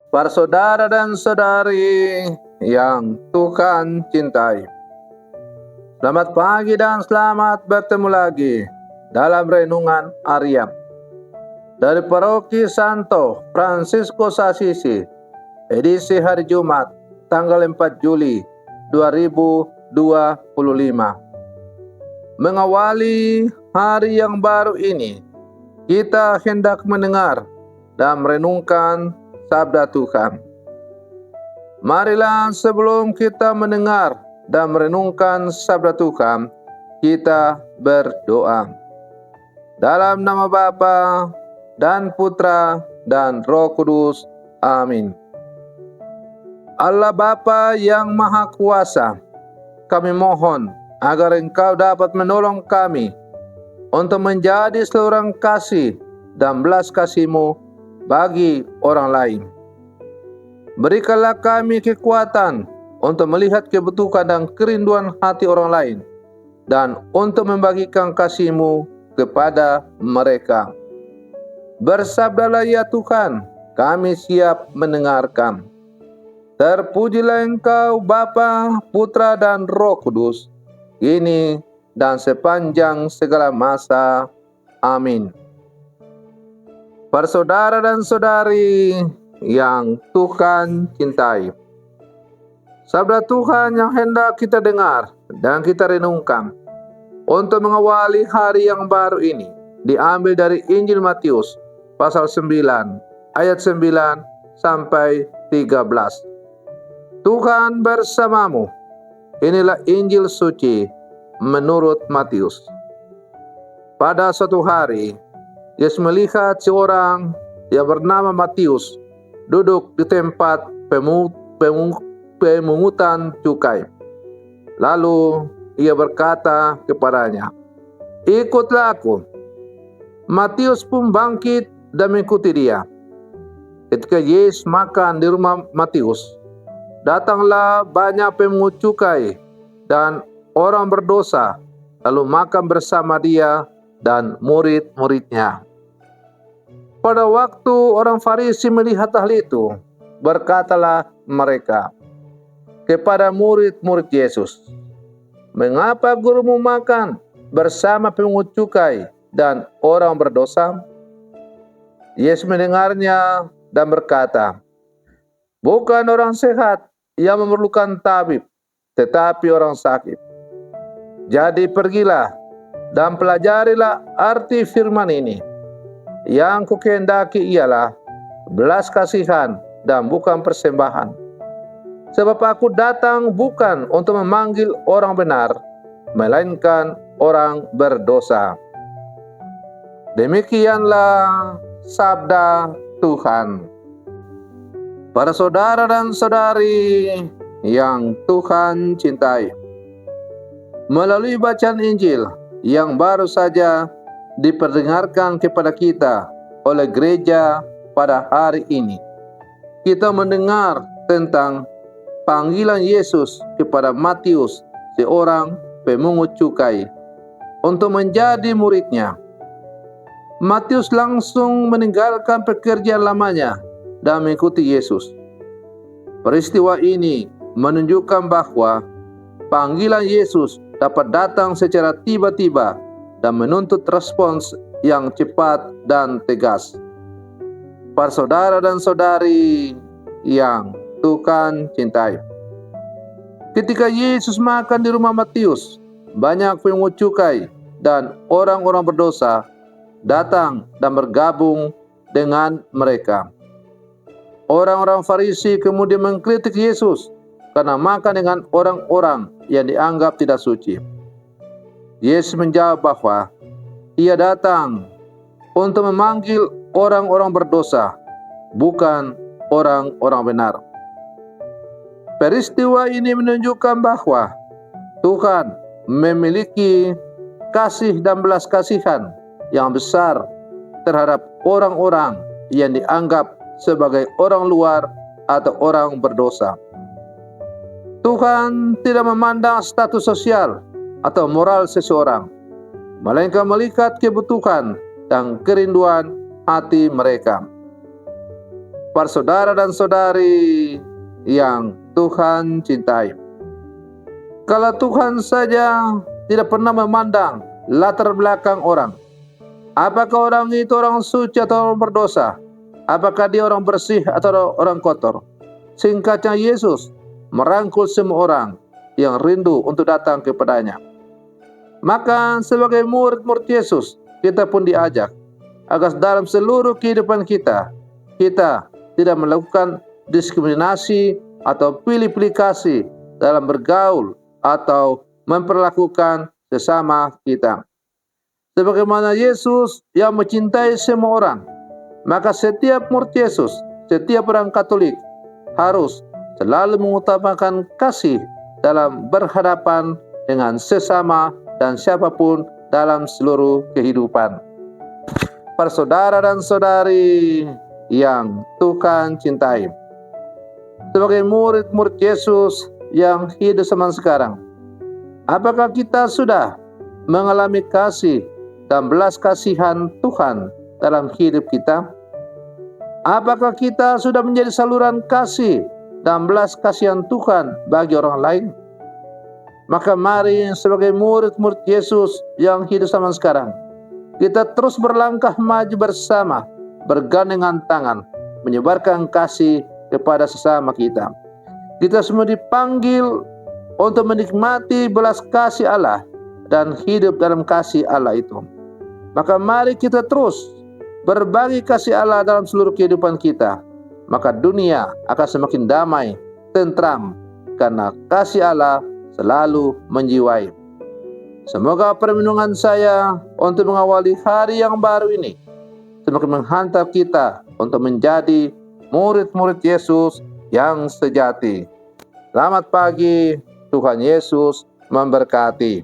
Para saudara dan saudari yang Tuhan cintai, selamat pagi dan selamat bertemu lagi dalam renungan harian dari Paroki Santo Fransiskus Assisi, edisi hari Jumat, tanggal 4 Juli 2025. Mengawali hari yang baru ini, kita hendak mendengar dan merenungkan sabda Tuhan. Marilah sebelum kita mendengar dan merenungkan sabda Tuhan, kita berdoa. Dalam nama Bapa dan Putra dan Roh Kudus. Amin. Allah Bapa yang Maha Kuasa, kami mohon agar Engkau dapat menolong kami untuk menjadi saluran kasih dan belas kasih-Mu bagi orang lain. Berikanlah kami kekuatan untuk melihat kebutuhan dan kerinduan hati orang lain dan untuk membagikan kasih-Mu kepada mereka. Bersabdalah ya Tuhan, kami siap mendengarkan. Terpujilah Engkau Bapa, Putra dan Roh Kudus, kini dan sepanjang segala masa. Amin. Para saudara dan saudari yang Tuhan cintai, sabda Tuhan yang hendak kita dengar dan kita renungkan untuk mengawali hari yang baru ini diambil dari Injil Matius pasal 9 ayat 9 sampai 13. Tuhan bersamamu. Inilah Injil suci menurut Matius. Pada suatu hari, Yesus melihat seorang yang bernama Matius duduk di tempat pemungutan cukai. Lalu ia berkata kepadanya, "Ikutlah aku." Matius pun bangkit dan mengikuti dia. Ketika Yesus makan di rumah Matius, datanglah banyak pemungut cukai dan orang berdosa, lalu makan bersama dia dan murid-muridnya. Pada waktu orang Farisi melihat hal itu, berkatalah mereka kepada murid-murid Yesus, "Mengapa gurumu makan bersama pemungut cukai dan orang berdosa?" Yesus mendengarnya dan berkata, "Bukan orang sehat yang memerlukan tabib, tetapi orang sakit. Jadi pergilah dan pelajarilah arti firman ini. Yang kukehendaki ialah belas kasihan dan bukan persembahan. Sebab aku datang bukan untuk memanggil orang benar, melainkan orang berdosa." Demikianlah sabda Tuhan. Para saudara dan saudari yang Tuhan cintai, melalui bacaan Injil yang baru saja diperdengarkan kepada kita oleh gereja pada hari ini, kita mendengar tentang panggilan Yesus kepada Matius, seorang pemungut cukai, untuk menjadi muridnya. Matius langsung meninggalkan pekerjaan lamanya dan mengikuti Yesus. Peristiwa ini menunjukkan bahwa panggilan Yesus dapat datang secara tiba-tiba dan menuntut respons yang cepat dan tegas. Para saudara dan saudari yang Tuhan cintai, ketika Yesus makan di rumah Matius, banyak pemungut cukai dan orang-orang berdosa datang dan bergabung dengan mereka. Orang-orang Farisi kemudian mengkritik Yesus karena makan dengan orang-orang yang dianggap tidak suci. Yesus menjawab bahwa ia datang untuk memanggil orang-orang berdosa, bukan orang-orang benar. Peristiwa ini menunjukkan bahwa Tuhan memiliki kasih dan belas kasihan yang besar terhadap orang-orang yang dianggap sebagai orang luar atau orang berdosa. Tuhan tidak memandang status sosial atau moral seseorang, melainkan melihat kebutuhan dan kerinduan hati mereka. para saudara dan saudari yang Tuhan cintai. Kalau Tuhan saja tidak pernah memandang latar belakang orang, apakah orang itu orang suci atau orang berdosa, apakah dia orang bersih atau orang kotor. Singkatnya, Yesus merangkul semua orang yang rindu untuk datang kepadanya. Maka sebagai murid-murid Yesus, kita pun diajak agar dalam seluruh kehidupan kita tidak melakukan diskriminasi atau pilih-pilih kasih dalam bergaul atau memperlakukan sesama kita. Sebagaimana Yesus yang mencintai semua orang, maka setiap murid Yesus, setiap orang Katolik harus selalu mengutamakan kasih dalam berhadapan dengan sesama dan siapapun dalam seluruh kehidupan. Para saudara dan saudari yang Tuhan cintai, sebagai murid-murid Yesus yang hidup zaman sekarang, apakah kita sudah mengalami kasih dan belas kasihan Tuhan dalam hidup kita? Apakah kita sudah menjadi saluran kasih dan belas kasihan Tuhan bagi orang lain? Maka mari sebagai murid-murid Yesus yang hidup zaman sekarang, kita terus berlangkah maju bersama, bergandengan tangan, menyebarkan kasih kepada sesama kita. Kita semua dipanggil untuk menikmati belas kasih Allah dan hidup dalam kasih Allah itu. Maka mari kita terus berbagi kasih Allah dalam seluruh kehidupan kita. Maka dunia akan semakin damai, tentram, karena kasih Allah selalu menjiwai. Semoga permenungan saya untuk mengawali hari yang baru ini semakin menghantar kita untuk menjadi murid-murid Yesus yang sejati. Selamat pagi, Tuhan Yesus memberkati.